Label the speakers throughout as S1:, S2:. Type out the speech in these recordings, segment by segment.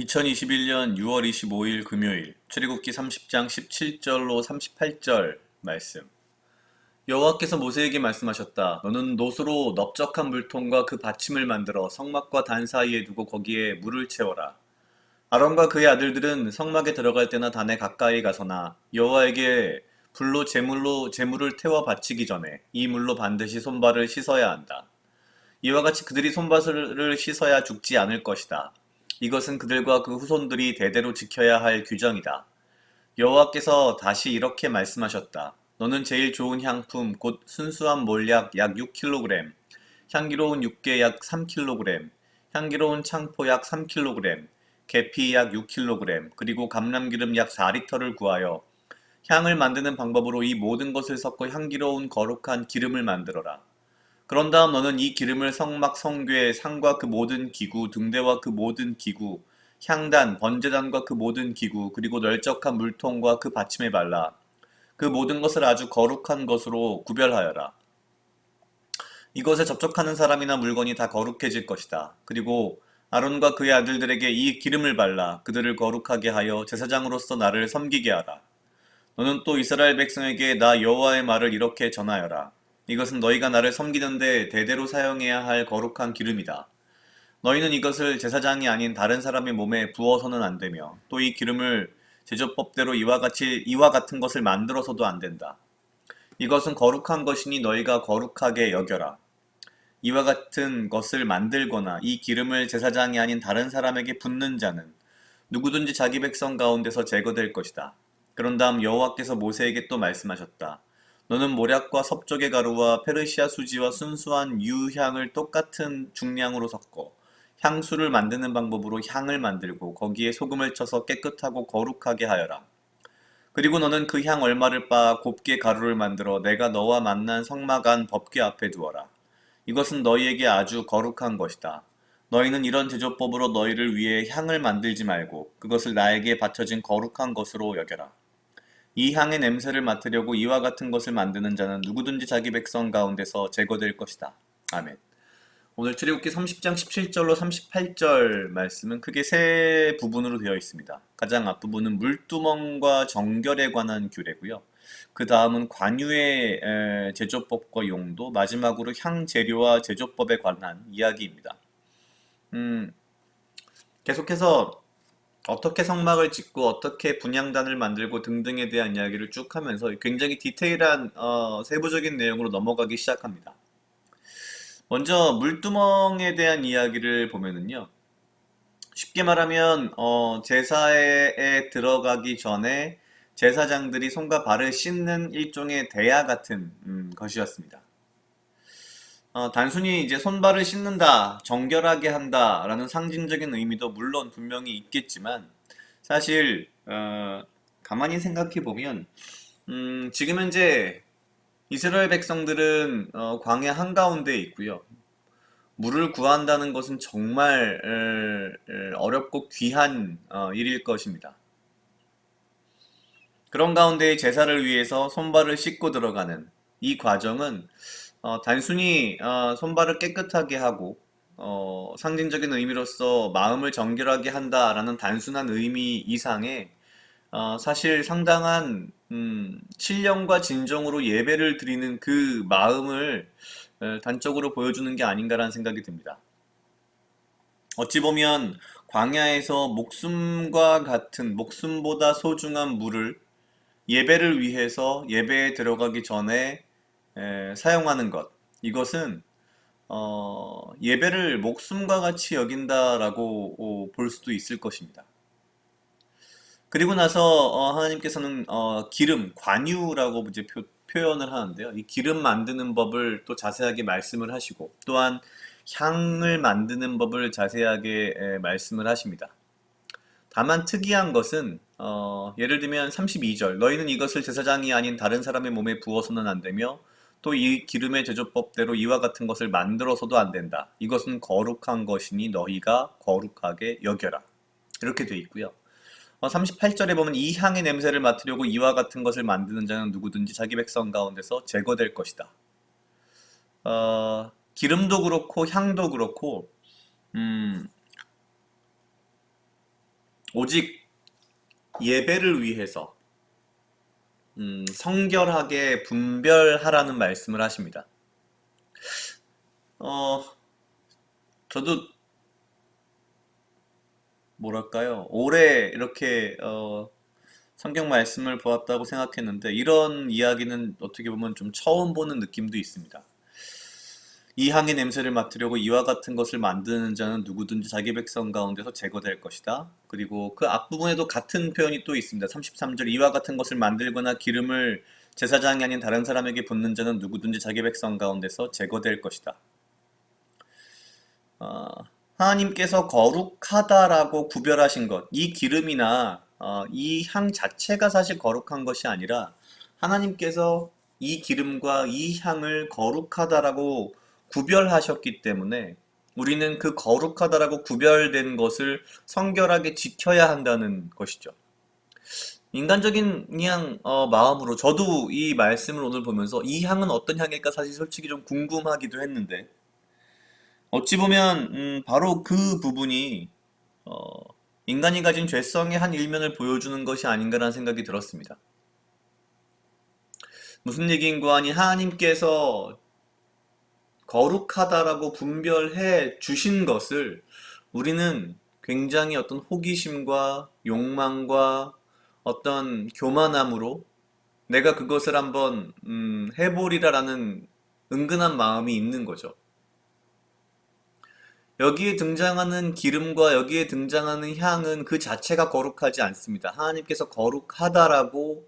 S1: 2021년 6월 25일 금요일 출애굽기 30장 17절로 38절 말씀. 여호와께서 모세에게 말씀하셨다. 너는 놋으로 넓적한 물통과 그 받침을 만들어 성막과 단 사이에 두고 거기에 물을 채워라. 아론과 그의 아들들은 성막에 들어갈 때나 단에 가까이 가서나 여호와에게 불로 제물을 태워 바치기 전에 이 물로 반드시 손발을 씻어야 한다. 이와 같이 그들이 손발을 씻어야 죽지 않을 것이다. 이것은 그들과 그 후손들이 대대로 지켜야 할 규정이다. 여호와께서 다시 이렇게 말씀하셨다. 너는 제일 좋은 향품 곧 순수한 몰약 약 6kg, 향기로운 육개 약 3kg, 향기로운 창포 약 3kg, 계피 약 6kg, 그리고 감람기름 약 4리터를 구하여 향을 만드는 방법으로 이 모든 것을 섞어 향기로운 거룩한 기름을 만들어라. 그런 다음 너는 이 기름을 성막 성궤 상과 그 모든 기구 등대와 그 모든 기구 향단 번제단과 그 모든 기구 그리고 널쩍한 물통과 그 받침에 발라 그 모든 것을 아주 거룩한 것으로 구별하여라. 이것에 접촉하는 사람이나 물건이 다 거룩해질 것이다. 그리고 아론과 그의 아들들에게 이 기름을 발라 그들을 거룩하게 하여 제사장으로서 나를 섬기게 하라. 너는 또 이스라엘 백성에게 나 여호와의 말을 이렇게 전하여라. 이것은 너희가 나를 섬기는데 대대로 사용해야 할 거룩한 기름이다. 너희는 이것을 제사장이 아닌 다른 사람의 몸에 부어서는 안 되며 또 이 기름을 제조법대로 이와 같은 것을 만들어서도 안 된다. 이것은 거룩한 것이니 너희가 거룩하게 여겨라. 이와 같은 것을 만들거나 이 기름을 제사장이 아닌 다른 사람에게 붓는 자는 누구든지 자기 백성 가운데서 제거될 것이다. 그런 다음 여호와께서 모세에게 또 말씀하셨다. 너는 모략과 섭족의 가루와 페르시아 수지와 순수한 유향을 똑같은 중량으로 섞어 향수를 만드는 방법으로 향을 만들고 거기에 소금을 쳐서 깨끗하고 거룩하게 하여라. 그리고 너는 그 향 얼마를 빻아 곱게 가루를 만들어 내가 너와 만난 성막 안 법궤 앞에 두어라. 이것은 너희에게 아주 거룩한 것이다. 너희는 이런 제조법으로 너희를 위해 향을 만들지 말고 그것을 나에게 바쳐진 거룩한 것으로 여겨라. 이 향의 냄새를 맡으려고 이와 같은 것을 만드는 자는 누구든지 자기 백성 가운데서 제거될 것이다. 아멘. 오늘 출애굽기 30장 17절로 38절 말씀은 크게 세 부분으로 되어 있습니다. 가장 앞부분은 물두멍과 정결에 관한 규례고요. 그 다음은 관유의 제조법과 용도, 마지막으로 향재료와 제조법에 관한 이야기입니다. 계속해서 어떻게 성막을 짓고 어떻게 분향단을 만들고 등등에 대한 이야기를 쭉 하면서 굉장히 디테일한 세부적인 내용으로 넘어가기 시작합니다. 먼저 물두멍에 대한 이야기를 보면은요. 쉽게 말하면 제사에 들어가기 전에 제사장들이 손과 발을 씻는 일종의 대야 같은 것이었습니다. 단순히 이제 손발을 씻는다, 정결하게 한다라는 상징적인 의미도 물론 분명히 있겠지만 사실 가만히 생각해 보면 지금 현재 이스라엘 백성들은 광야 한가운데 있고요. 물을 구한다는 것은 정말 어렵고 귀한 일일 것입니다. 그런 가운데 제사를 위해서 손발을 씻고 들어가는 이 과정은 단순히 손발을 깨끗하게 하고 상징적인 의미로서 마음을 정결하게 한다라는 단순한 의미 이상의 사실 상당한 신령과 진정으로 예배를 드리는 그 마음을 단적으로 보여주는 게 아닌가라는 생각이 듭니다. 어찌 보면 광야에서 목숨과 같은 목숨보다 소중한 물을 예배를 위해서 예배에 들어가기 전에 사용하는 것. 이것은 예배를 목숨과 같이 여긴다라고 볼 수도 있을 것입니다. 그리고 나서 하나님께서는 기름, 관유라고 이제 표현을 하는데요. 이 기름 만드는 법을 또 자세하게 말씀을 하시고 또한 향을 만드는 법을 자세하게 말씀을 하십니다. 다만 특이한 것은 예를 들면 32절 너희는 이것을 제사장이 아닌 다른 사람의 몸에 부어서는 안 되며 또 이 기름의 제조법대로 이와 같은 것을 만들어서도 안 된다. 이것은 거룩한 것이니 너희가 거룩하게 여겨라. 이렇게 돼 있고요. 38절에 보면 이 향의 냄새를 맡으려고 이와 같은 것을 만드는 자는 누구든지 자기 백성 가운데서 제거될 것이다. 기름도 그렇고 향도 그렇고 오직 예배를 위해서 성결하게 분별하라는 말씀을 하십니다. 어, 저도 뭐랄까요? 오래 이렇게 성경 말씀을 보았다고 생각했는데 이런 이야기는 어떻게 보면 좀 처음 보는 느낌도 있습니다. 이 향의 냄새를 맡으려고 이와 같은 것을 만드는 자는 누구든지 자기 백성 가운데서 제거될 것이다. 그리고 그 앞부분에도 같은 표현이 또 있습니다. 33절 이와 같은 것을 만들거나 기름을 제사장이 아닌 다른 사람에게 붓는 자는 누구든지 자기 백성 가운데서 제거될 것이다. 어, 하나님께서 거룩하다라고 구별하신 것, 이 기름이나 이 향 자체가 사실 거룩한 것이 아니라 하나님께서 이 기름과 이 향을 거룩하다라고 구별하셨기 때문에 우리는 그 거룩하다라고 구별된 것을 성결하게 지켜야 한다는 것이죠. 인간적인 그냥 마음으로 저도 이 말씀을 오늘 보면서 이 향은 어떤 향일까 사실 솔직히 좀 궁금하기도 했는데 어찌 보면 바로 그 부분이 어, 인간이 가진 죄성의 한 일면을 보여주는 것이 아닌가라는 생각이 들었습니다. 무슨 얘기인고 하니 하나님께서 거룩하다라고 분별해 주신 것을 우리는 굉장히 어떤 호기심과 욕망과 어떤 교만함으로 내가 그것을 한번 해보리라라는 은근한 마음이 있는 거죠. 여기에 등장하는 기름과 여기에 등장하는 향은 그 자체가 거룩하지 않습니다. 하나님께서 거룩하다라고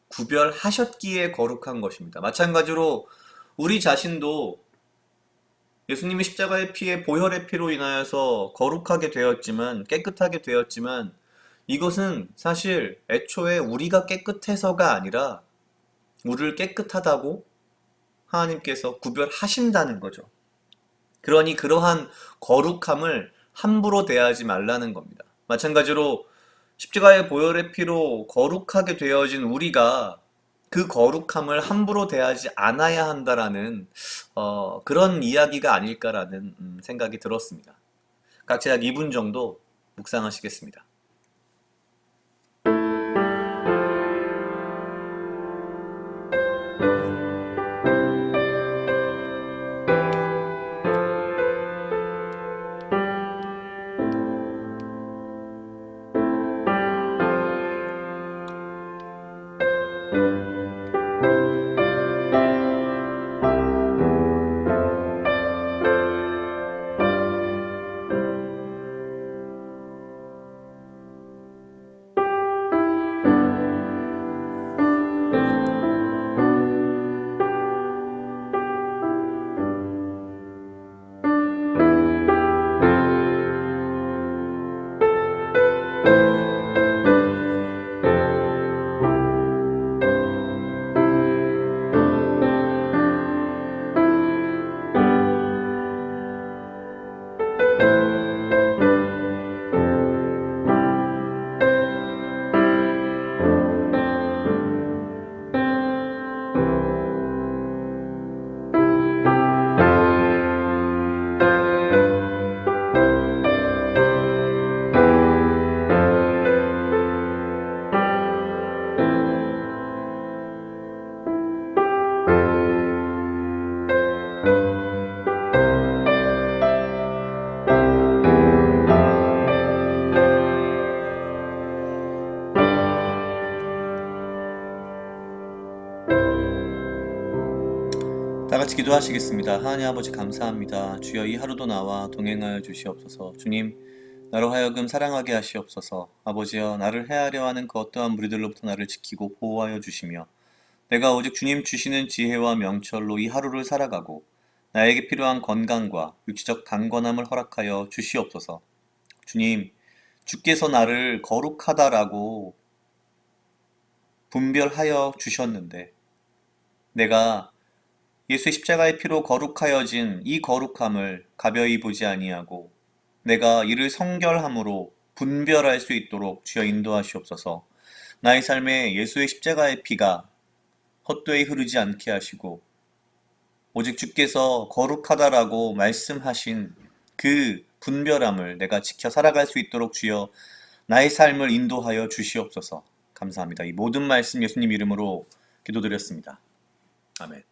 S1: 구별하셨기에 거룩한 것입니다. 마찬가지로 우리 자신도 예수님이 십자가의 피에 보혈의 피로 인하여서 거룩하게 되었지만 깨끗하게 되었지만 이것은 사실 애초에 우리가 깨끗해서가 아니라 우리를 깨끗하다고 하나님께서 구별하신다는 거죠. 그러니 그러한 거룩함을 함부로 대하지 말라는 겁니다. 마찬가지로 십자가의 보혈의 피로 거룩하게 되어진 우리가 그 거룩함을 함부로 대하지 않아야 한다라는 그런 이야기가 아닐까라는 생각이 들었습니다. 각자 약 2분 정도 묵상하시겠습니다. 다 같이 기도하시겠습니다. 하나님 아버지 감사합니다. 주여 이 하루도 나와 동행하여 주시옵소서. 주님, 나로 하여금 사랑하게 하시옵소서. 아버지여, 나를 해하려 하는 그 어떠한 무리들로부터 나를 지키고 보호하여 주시며 내가 오직 주님 주시는 지혜와 명철로 이 하루를 살아가고 나에게 필요한 건강과 육체적 강건함을 허락하여 주시옵소서. 주님, 주께서 나를 거룩하다라고 분별하여 주셨는데 내가 예수의 십자가의 피로 거룩하여진 이 거룩함을 가벼이 보지 아니하고 내가 이를 성결함으로 분별할 수 있도록 주여 인도하시옵소서. 나의 삶에 예수의 십자가의 피가 헛되이 흐르지 않게 하시고 오직 주께서 거룩하다라고 말씀하신 그 분별함을 내가 지켜 살아갈 수 있도록 주여 나의 삶을 인도하여 주시옵소서. 감사합니다. 이 모든 말씀 예수님 이름으로 기도드렸습니다. 아멘.